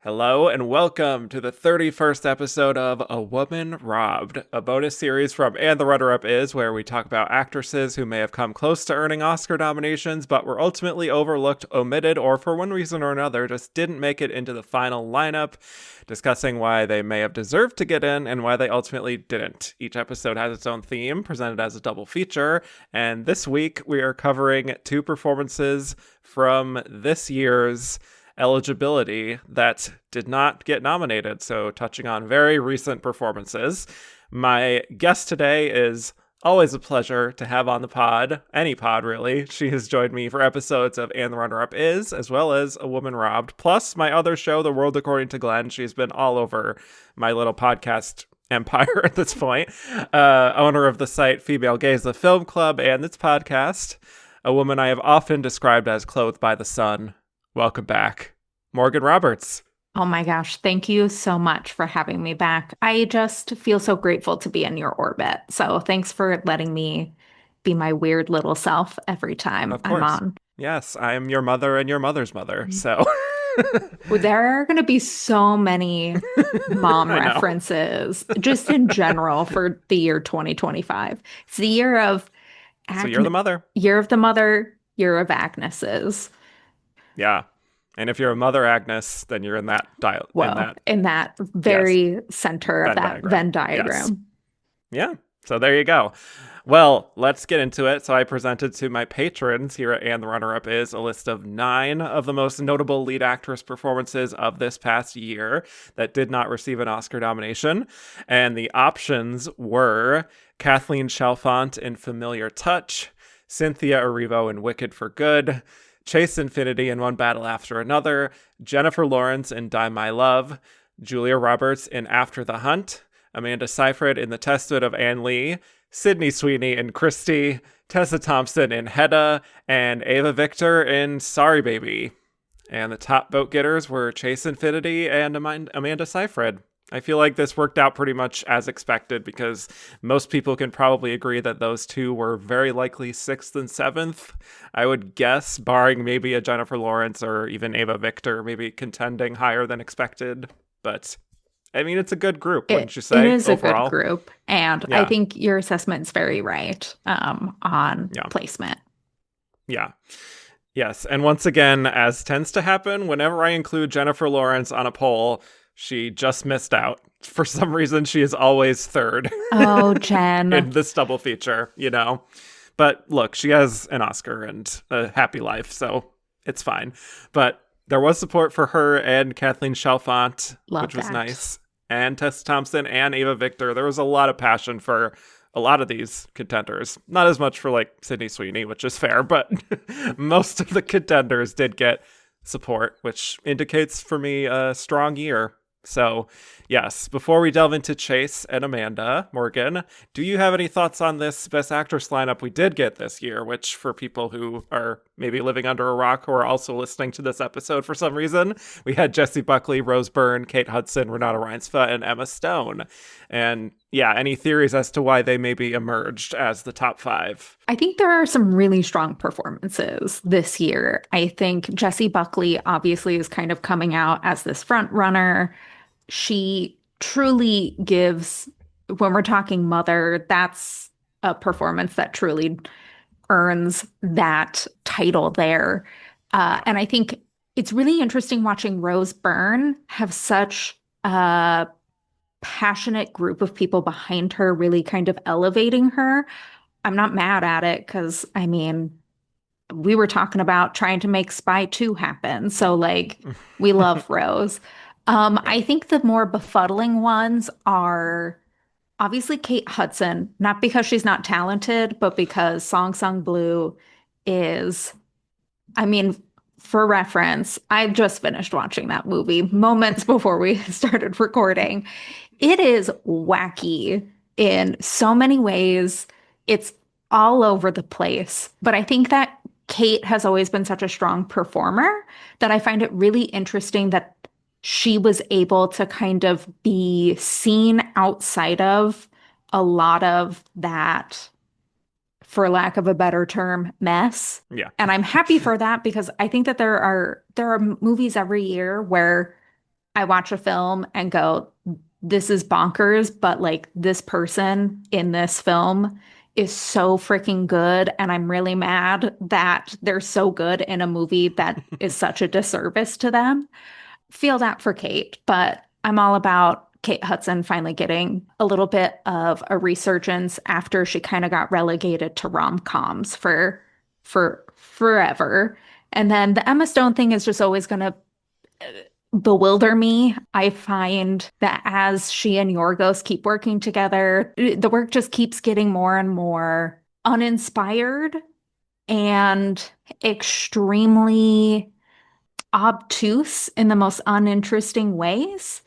Hello and welcome to the 31st episode of A Woman Robbed, a bonus series from And the Runner-Up Is, where we talk about actresses who may have come close to earning Oscar nominations, but were ultimately overlooked, omitted, or for one reason or another just didn't make it into the final lineup, discussing why they may have deserved to get in and why they ultimately didn't. Each episode has its own theme, presented as a double feature, and this week we are covering two performances from this year's eligibility that did not get nominated, so touching on very recent performances. My guest today is always a pleasure to have on the pod, any pod really. She has joined me for episodes of And the Runner-Up Is, as well as A Woman Robbed, plus my other show, The World According to Glenn. She's been all over my little podcast empire at this point. Owner of the site Female Gaze, the Film Club, and its podcast. A woman I have often described as clothed by the sun. Welcome back, Morgan Roberts. Oh my gosh, thank you so much for having me back. I just feel so grateful to be in your orbit. So thanks for letting me be my weird little self every time Of I'm course. on. Yes, I am your mother and your mother's mother. So Well, there are going to be so many mom I know. references just in general for the year 2025. It's the year of So you're the Agnes, mother. year of the mother, year of Agnes's. Yeah. And if you're a mother Agnes, then you're in that dial in Well, that, in that yes, very center of Venn that diagram. Venn Yes. diagram. Yeah. So there you go. Well, let's get into it. So I presented to my patrons here at And the Runner-Up Is a list of 9 of the most notable lead actress performances of this past year that did not receive an Oscar nomination. And the options were Kathleen Chalfant in Familiar Touch, Cynthia Erivo in Wicked for Good, Chase Infiniti in One Battle After Another, Jennifer Lawrence in Die My Love, Julia Roberts in After the Hunt, Amanda Seyfried in The Testament of Anne Lee, Sydney Sweeney in Christie, Tessa Thompson in Hedda, and Ava Victor in Sorry Baby. And the top vote getters were Chase Infiniti and Amanda Seyfried. I feel like this worked out pretty much as expected because most people can probably agree that those two were very likely 6th and 7th. I would guess, barring maybe a Jennifer Lawrence or even Ava Victor maybe contending higher than expected. But I mean, it's a good group, It wouldn't you it say, is a good overall? group, and I Yeah, think your assessment's very right on yeah, placement. yeah. Yes, and once again, as tends to happen, whenever I include Jennifer Lawrence on a poll, she just missed out. For some reason, she is always third Oh, Jen. in this double feature, you know? But look, she has an Oscar and a happy life, so it's fine. But there was support for her and Kathleen Chalfant, Love which was that. nice, and Tessa Thompson and Ava Victor. There was a lot of passion for a lot of these contenders. Not as much for like Sydney Sweeney, which is fair, but most of the contenders did get support, which indicates for me a strong year. So, yes, before we delve into Chase and Amanda, Morgan, do you have any thoughts on this Best Actress lineup we did get this year, which for people who are maybe living under a rock who are also listening to this episode for some reason, we had Jessie Buckley, Rose Byrne, Kate Hudson, Renata Reinsva, and Emma Stone. And yeah, any theories as to why they maybe emerged as the top 5? I think there are some really strong performances this year. I think Jessie Buckley obviously is kind of coming out as this front runner. She truly gives, when we're talking mother, that's a performance that truly earns that title there. And I think it's really interesting watching Rose Byrne have such a passionate group of people behind her, really kind of elevating her. I'm not mad at it because, I mean, we were talking about trying to make Spy 2 happen. So, like, we love Rose. Yeah. I think the more befuddling ones are obviously Kate Hudson, not because she's not talented, but because Song Sung Blue is, I mean, for reference, I just finished watching that movie moments before we started recording. It is wacky in so many ways. It's all over the place. But I think that Kate has always been such a strong performer that I find it really interesting that she was able to kind of be seen outside of a lot of that, for lack of a better term, mess. Yeah. And I'm happy for that because I think that there are movies every year where I watch a film and go, this is bonkers, but like this person in this film is so freaking good. And I'm really mad that they're so good in a movie that is such a disservice to them. Feel that for Kate, but I'm all about Kate Hudson finally getting a little bit of a resurgence after she kind of got relegated to rom-coms for forever. And then the Emma Stone thing is just always going to bewilder me. I find that as she and Yorgos keep working together, the work just keeps getting more and more uninspired and extremely obtuse in the most uninteresting ways.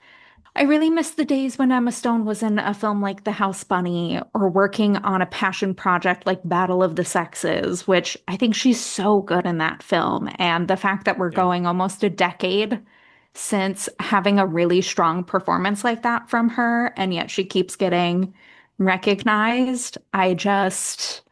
I really miss the days when Emma Stone was in a film like The House Bunny or working on a passion project like Battle of the Sexes, which I think she's so good in that film. And the fact that we're Yeah. going almost a decade since having a really strong performance like that from her, and yet she keeps getting recognized. I guess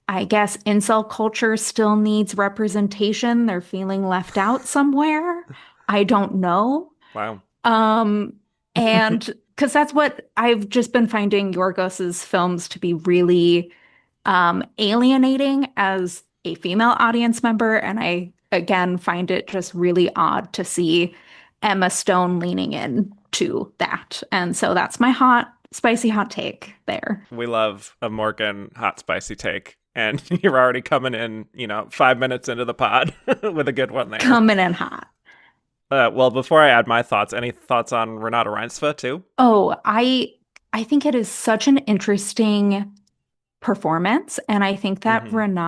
incel culture still needs representation. They're feeling left out somewhere. I don't know. Wow. Um, and because that's what I've just been finding Yorgos's films to be really alienating as a female audience member. And I, again, find it just really odd to see Emma Stone leaning into that. And so that's my spicy hot take there. We love a Morgan hot spicy take. And you're already coming in, 5 minutes into the pod with a good one there. Coming in hot. Well, before I add my thoughts, any thoughts on Renata Reinsve too? Oh, I think it is such an interesting performance. And I think that Hmm.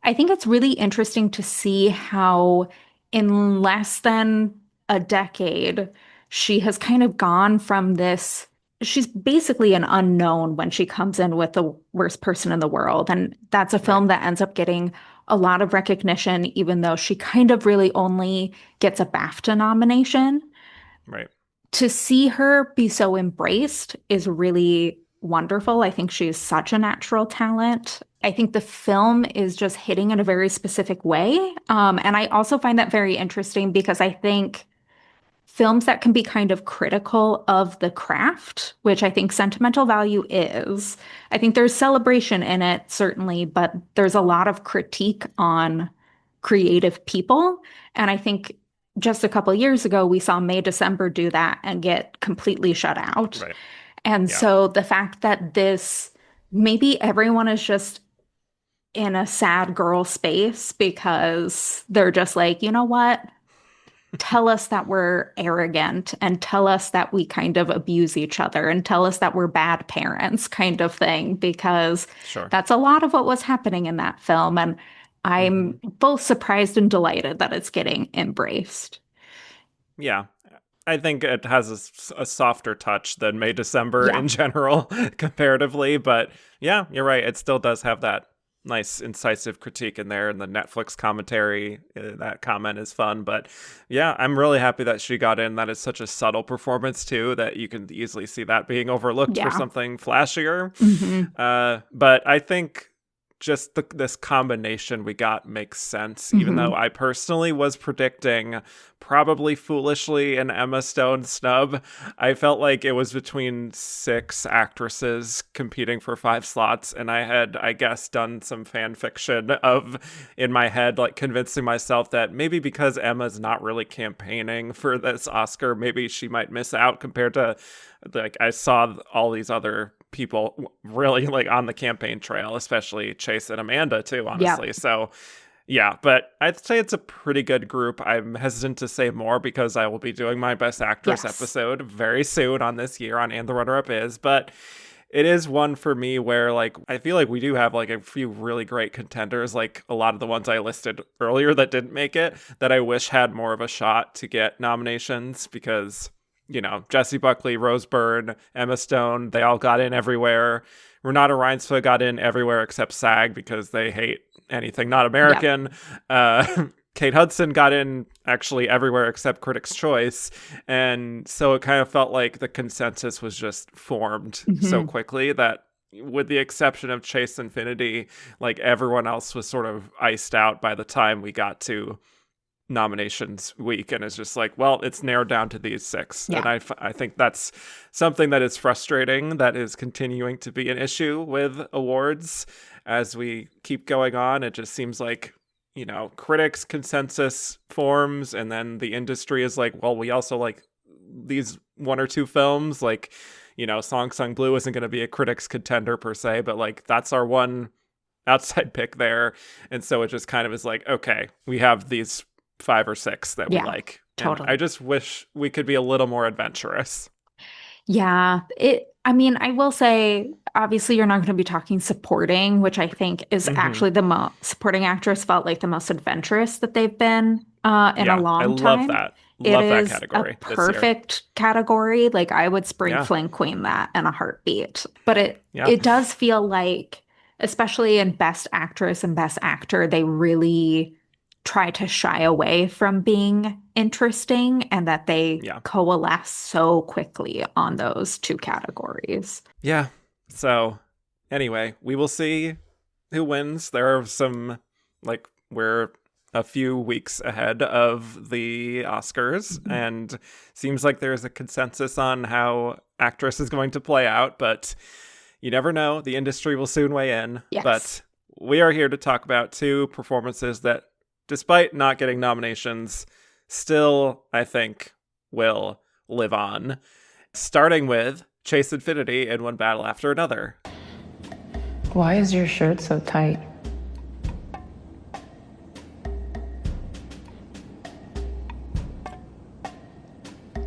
I think it's really interesting to see how in less than a decade, she has kind of gone from this. She's basically an unknown when she comes in with the worst person in the world. And that's a Right, film that ends up getting a lot of recognition, even though she kind of really only gets a BAFTA nomination. right. To see her be so embraced is really wonderful. I think she is such a natural talent. I think the film is just hitting in a very specific way. And I also find that very interesting because I think films that can be kind of critical of the craft, which I think Sentimental Value is. I think there's celebration in it, certainly, but there's a lot of critique on creative people. And I think just a couple years ago, we saw May December do that and get completely shut out. Right. And Yeah. so the fact that maybe everyone is just in a sad girl space because they're just like, you know what? Tell us that we're arrogant and tell us that we kind of abuse each other and tell us that we're bad parents kind of thing, because Sure. that's a lot of what was happening in that film. And Hmm. I'm both surprised and delighted that it's getting embraced. Yeah. I think it has a softer touch than May December Yeah. in general, comparatively. But yeah, you're right. It still does have that nice, incisive critique in there. And the Netflix commentary, that comment is fun. But yeah, I'm really happy that she got in. That is such a subtle performance, too, that you can easily see that being overlooked for Yeah. something flashier. Hmm. But I think just this combination we got makes sense, even though Hmm. I personally was predicting, probably foolishly, an Emma Stone snub. I felt like it was between 6 actresses competing for 5 slots, and I had, I guess, done some fan fiction in my head, like convincing myself that maybe because Emma's not really campaigning for this Oscar, maybe she might miss out compared to, like, I saw all these other people really like on the campaign trail, especially Chase and Amanda too, Yeah. honestly. So yeah, but I'd say it's a pretty good group. I'm hesitant to say more because I will be doing my Best Actress Yes. episode very soon on this year on And the Runner-Up Is, but it is one for me where, like, I feel like we do have like a few really great contenders, like a lot of the ones I listed earlier that didn't make it, that I wish had more of a shot to get nominations because, Jessie Buckley, Rose Byrne, Emma Stone, they all got in everywhere. Renata Reinsve got in everywhere except SAG because they hate anything not Yeah. American. Kate Hudson got in actually everywhere except Critics' Choice. And so it kind of felt like the consensus was just formed so Hmm. quickly that, with the exception of Chase Infiniti, like everyone else was sort of iced out by the time we got to nominations week, and it's just like, well, it's narrowed down to these 6. Yeah. And I think that's something that is frustrating, that is continuing to be an issue with awards as we keep going on. It just seems like, critics consensus forms, and then the industry is like, well, we also like these 1 or 2 films, like, Song Sung Blue isn't going to be a critics contender per se, but like that's our one outside pick there. And so it just kind of is like, okay, we have these 5 or 6 that we like. Totally. And I just wish we could be a little more adventurous. Yeah, I mean, I will say, obviously, you're not going to be talking supporting, which I think is Mm-hmm. actually the most supporting actress felt like the most adventurous that they've been in a Yeah, I long love time. that. It Love that is a category this year. perfect category. Like I would spring Yeah, fling queen that in a heartbeat. But it yeah, it does feel like, especially in Best Actress and Best Actor, they really try to shy away from being interesting and that they yeah, coalesce so quickly on those 2 categories. yeah. So anyway, we will see who wins. There are some, like, we're a few weeks ahead of the Oscars, Mhm. and seems like there's a consensus on how actress is going to play out, but you never know. The industry will soon weigh in. Yes. But we are here to talk about 2 performances that, despite not getting nominations, still, I think, will live on. Starting with Chase Infiniti in One Battle After Another. Why is your shirt so tight?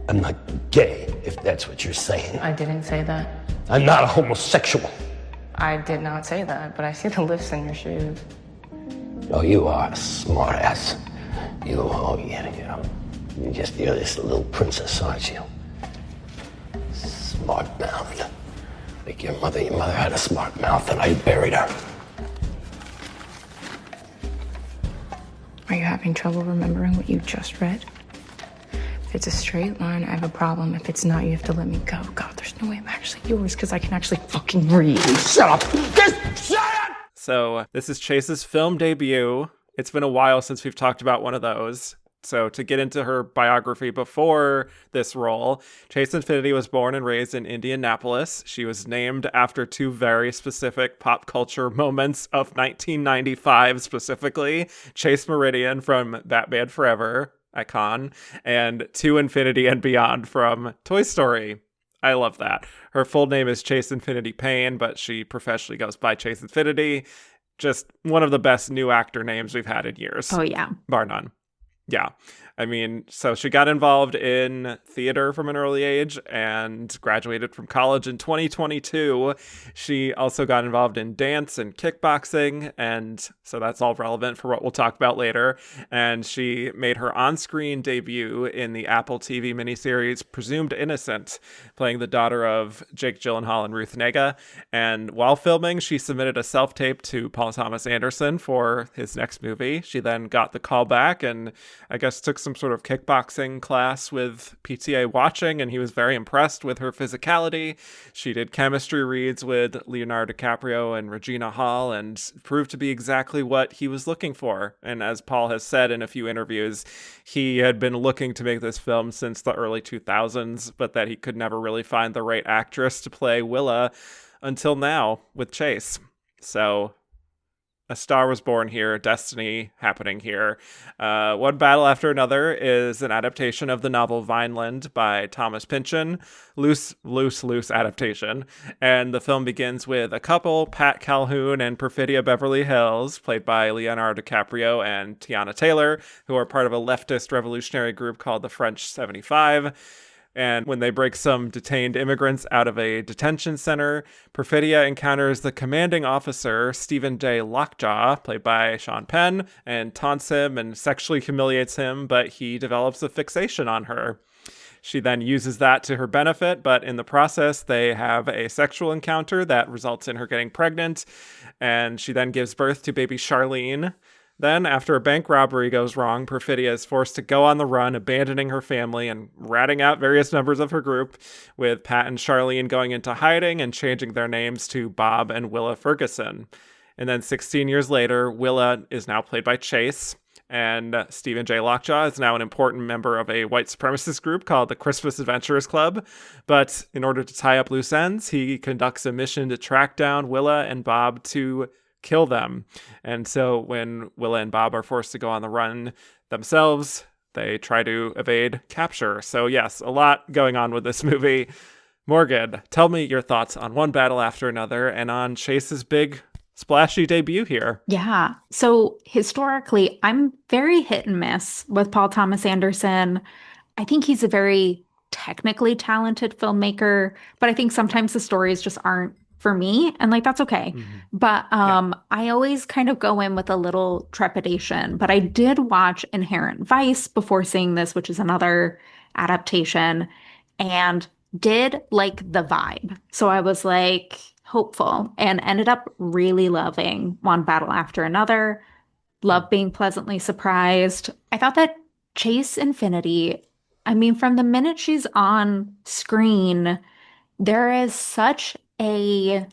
I'm not gay, if that's what you're saying. I didn't say that. I'm not a homosexual. I did not say that, but I see the lifts in your shoes. Oh, you are a smart ass. You're this little princess, aren't you? Smart mouth. Like your mother had a smart mouth and I buried her. Are you having trouble remembering what you just read? If it's a straight line, I have a problem. If it's not, you have to let me go. God, there's no way I'm actually yours because I can actually fucking read. Shut up! Just shut up! So this is Chase's film debut. It's been a while since we've talked about one of those. So to get into her biography before this role, Chase Infiniti was born and raised in Indianapolis. She was named after 2 very specific pop culture moments of 1995 specifically. Chase Meridian from Batman Forever, icon, and To Infinity and Beyond from Toy Story. I love that. Her full name is Chase Infiniti Payne, but she professionally goes by Chase Infiniti. Just one of the best new actor names we've had in years. Oh, yeah. Bar none. Yeah. I mean, so she got involved in theater from an early age and graduated from college in 2022. She also got involved in dance and kickboxing, and so that's all relevant for what we'll talk about later. And she made her on-screen debut in the Apple TV miniseries Presumed Innocent, playing the daughter of Jake Gyllenhaal and Ruth Negga. And while filming, she submitted a self-tape to Paul Thomas Anderson for his next movie. She then got the call back and I guess took some sort of kickboxing class with PTA Watching, and he was very impressed with her physicality. She did chemistry reads with Leonardo DiCaprio and Regina Hall and proved to be exactly what he was looking for. And as Paul has said in a few interviews, he had been looking to make this film since the early 2000s, but that he could never really find the right actress to play Willa until now with Chase. So a star was born here, destiny happening here. One Battle After Another is an adaptation of the novel Vineland by Thomas Pynchon. Loose adaptation. And the film begins with a couple, Pat Calhoun and Perfidia Beverly Hills, played by Leonardo DiCaprio and Tiana Taylor, who are part of a leftist revolutionary group called the French 75. And when they break some detained immigrants out of a detention center, Perfidia encounters the commanding officer, Stephen J. Lockjaw, played by Sean Penn, and taunts him and sexually humiliates him, but he develops a fixation on her. She then uses that to her benefit, but in the process, they have a sexual encounter that results in her getting pregnant, and she then gives birth to baby Charlene. Then, after a bank robbery goes wrong, Perfidia is forced to go on the run, abandoning her family and ratting out various members of her group, with Pat and Charlene going into hiding and changing their names to Bob and Willa Ferguson. And then 16 years later, Willa is now played by Chase, And Stephen J. Lockjaw is now an important member of a white supremacist group called the Christmas Adventurers Club. But in order to tie up loose ends, he conducts a mission to track down Willa and Bob to kill them. And so when Willa and Bob are forced to go on the run themselves, they try to evade capture. So yes, a lot going on with this movie. Morgan, tell me your thoughts on one battle after another and on Chase's big splashy debut here. Yeah. So historically, I'm very hit and miss with Paul Thomas Anderson. I think he's a very technically talented filmmaker, but I think sometimes the stories just aren't for me, and like that's okay. But I always kind of go in with a little trepidation. But I did watch Inherent Vice before seeing this, which is another adaptation, and did like the vibe. So I was like hopeful and ended up really loving One Battle After Another. Love being pleasantly surprised. I thought that Chase Infiniti, I mean, from the minute she's on screen, there is such a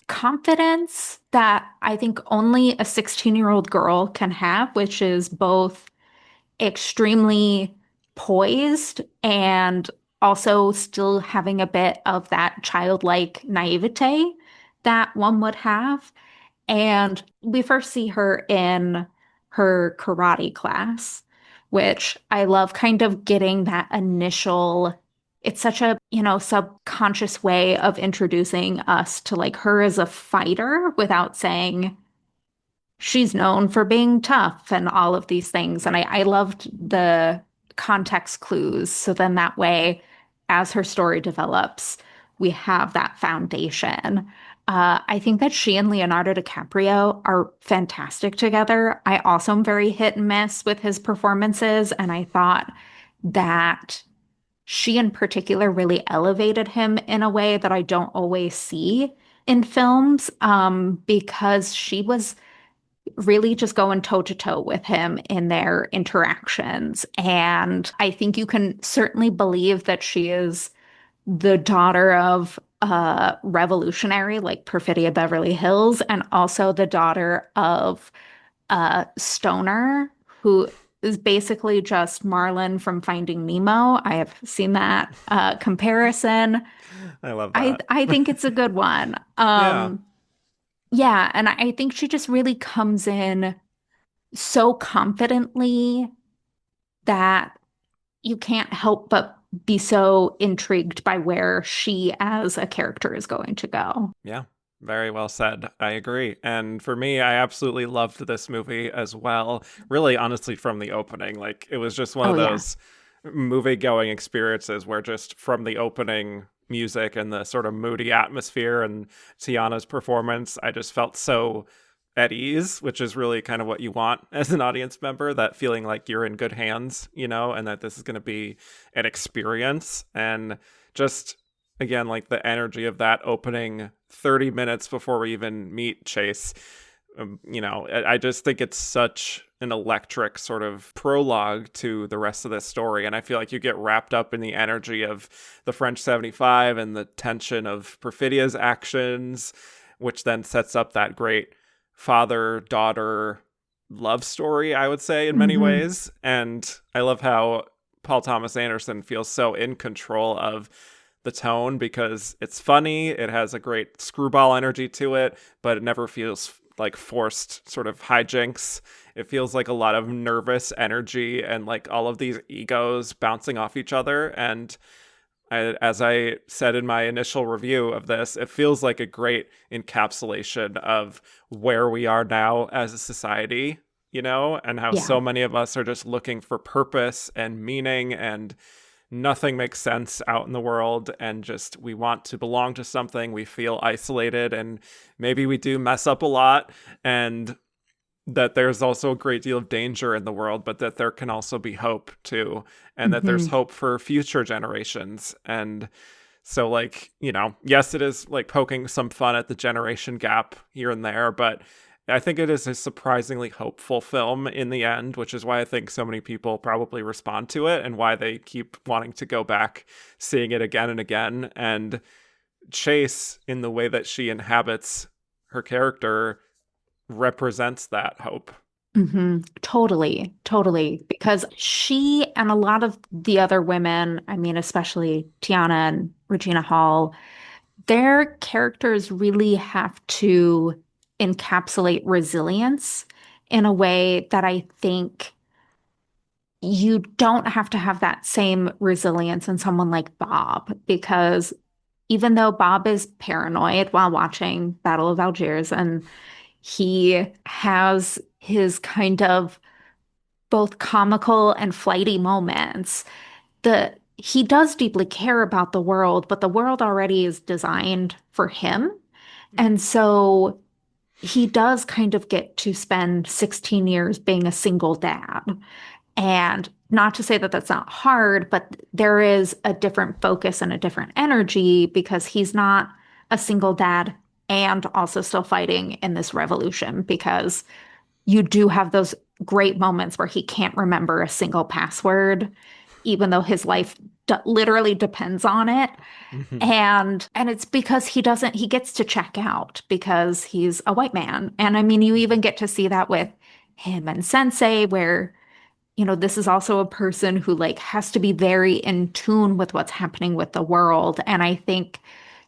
confidence that I think only a 16-year-old girl can have, which is both extremely poised and also still having a bit of that childlike naivete that one would have. And we first see her in her karate class, which I love kind of getting that initial, it's such a, subconscious way of introducing us to like her as a fighter without saying she's known for being tough and all of these things. And I loved the context clues. So then that way, as her story develops, we have that foundation. I think that she and Leonardo DiCaprio are fantastic together. I also am very hit and miss with his performances, and I thought that she in particular really elevated him in a way that I don't always see in films, because she was really just going toe to toe with him in their interactions. And I think you can certainly believe that she is the daughter of a revolutionary like Perfidia Beverly Hills, and also the daughter of a stoner who is basically just Marlin from Finding Nemo. I have seen that comparison. I love that. I think it's a good one. Yeah. Yeah, and I think she just really comes in so confidently that you can't help but be so intrigued by where she as a character is going to go. Yeah, very well said. I agree. And for me, I absolutely loved this movie as well. Really, honestly, from the opening, like it was just one of those movie going experiences where just from the opening music and the sort of moody atmosphere and Tiana's performance, I just felt so at ease, which is really kind of what you want as an audience member, that feeling like you're in good hands, and that this is going to be an experience. And just, again, like the energy of that opening 30 minutes before we even meet Chase, I just think it's such an electric sort of prologue to the rest of this story. And I feel like you get wrapped up in the energy of the French 75 and the tension of Perfidia's actions, which then sets up that great father-daughter love story, I would say, in many ways. And I love how Paul Thomas Anderson feels so in control of the tone, because it's funny, it has a great screwball energy to it, but it never feels like forced sort of hijinks. It feels like a lot of nervous energy and like all of these egos bouncing off each other. And as I said in my initial review of this, it feels like a great encapsulation of where we are now as a society, and how so many of us are just looking for purpose and meaning, and nothing makes sense out in the world, and just we want to belong to something. We feel isolated, and maybe we do mess up a lot, and that there's also a great deal of danger in the world, but that there can also be hope too, and that there's hope for future generations. And so, like, yes, it is like poking some fun at the generation gap here and there, but I think it is a surprisingly hopeful film in the end, which is why I think so many people probably respond to it and why they keep wanting to go back, seeing it again and again. And Chase, in the way that she inhabits her character, represents that hope, Totally, totally. Because she and a lot of the other women, I mean, especially Tiana and Regina Hall, their characters really have to encapsulate resilience in a way that I think you don't have to have that same resilience in someone like Bob, because even though Bob is paranoid while watching Battle of Algiers and he has his kind of both comical and flighty moments, he does deeply care about the world, but the world already is designed for him. And so he does kind of get to spend 16 years being a single dad. And not to say that that's not hard, but there is a different focus and a different energy because he's not a single dad and also still fighting in this revolution, because you do have those great moments where he can't remember a single password, even though his life literally depends on it. Mhm. And it's because he gets to check out because he's a white man. And I mean, you even get to see that with him and Sensei, where this is also a person who like has to be very in tune with what's happening with the world. And I think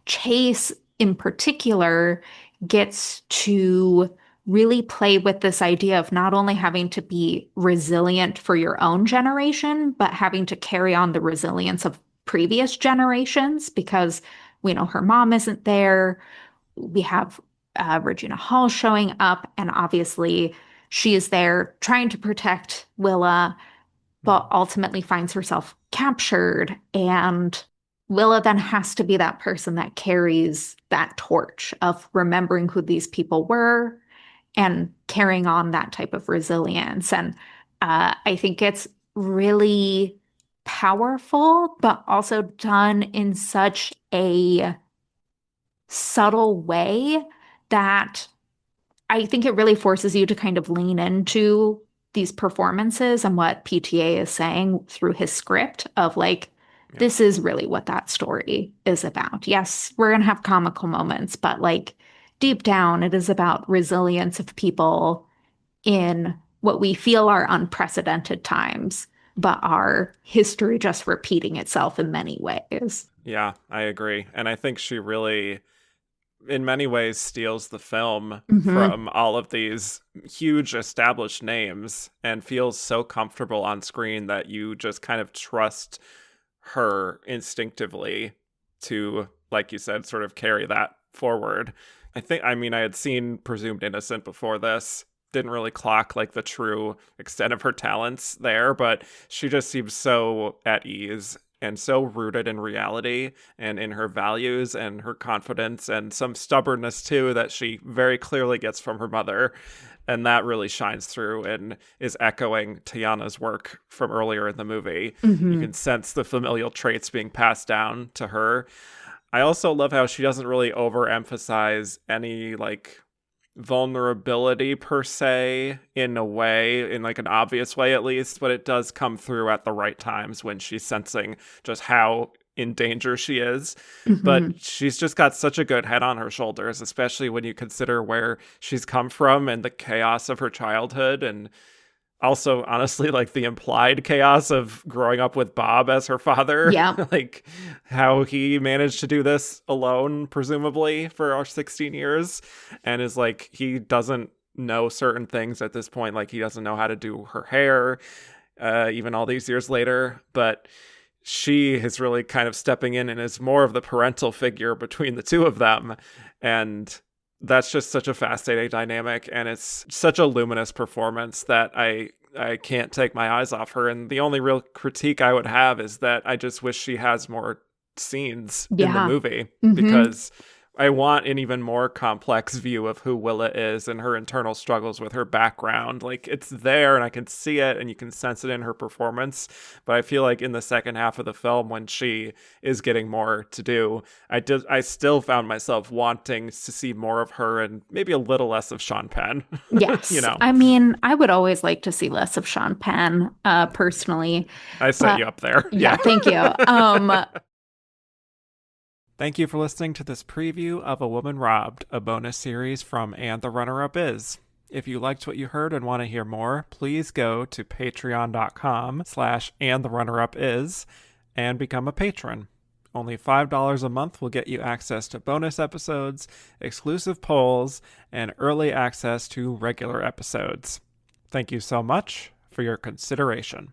Chase in particular gets to really play with this idea of not only having to be resilient for your own generation, but having to carry on the resilience of previous generations, because we know her mom isn't there. We have Regina Hall showing up, and obviously she is there trying to protect Willa, but ultimately finds herself captured. And Willa then has to be that person that carries that torch of remembering who these people were and carrying on that type of resilience. And I think it's really powerful, but also done in such a subtle way that I think it really forces you to kind of lean into these performances and what PTA is saying through his script of like, Yeah. this is really what that story is about. Yes, we're going to have comical moments, but like deep down, it is about resilience of people in what we feel are unprecedented times, but our history just repeating itself in many ways. Yeah, I agree. And I think she really, in many ways, steals the film Hmm. from all of these huge established names and feels so comfortable on screen that you just kind of trust her instinctively to, like you said, sort of carry that forward. I mean, I had seen Presumed Innocent before this. Didn't really clock like the true extent of her talents there, but she just seems so at ease and so rooted in reality and in her values and her confidence and some stubbornness too that she very clearly gets from her mother. And that really shines through and is echoing Tiana's work from earlier in the movie. You Hmm. can sense the familial traits being passed down to her. I also love how she doesn't really overemphasize any like vulnerability per se in a way, in like an obvious way at least, but it does come through at the right times when she's sensing just how in danger she is. Hmm. But she's just got such a good head on her shoulders, especially when you consider where she's come from and the chaos of her childhood, and also honestly like the implied chaos of growing up with Bob as her father. Yeah. Like how he managed to do this alone presumably for our 16 years, and is like he doesn't know certain things at this point, like he doesn't know how to do her hair even all these years later. But she is really kind of stepping in and is more of the parental figure between the two of them. And that's just such a fascinating dynamic, and it's such a luminous performance that I can't take my eyes off her. And the only real critique I would have is that I just wish she has more scenes in the Yeah. movie, Hmm. because I want an even more complex view of who Willa is and her internal struggles with her background. Like it's there and I can see it and you can sense it in her performance. But I feel like in the second half of the film, when she is getting more to do, I still found myself wanting to see more of her and maybe a little less of Sean Penn. You Yes. know, I mean, I would always like to see less of Sean Penn, personally. I set But you up there. yeah, Yeah. thank you. Thank you for listening to this preview of A Woman Robbed, a bonus series from And the Runner Up Is. If you liked what you heard and want to hear more, please go to patreon.com/andtherunnerup and become a patron. Only $5 a month will get you access to bonus episodes, exclusive polls, and early access to regular episodes. Thank you so much for your consideration.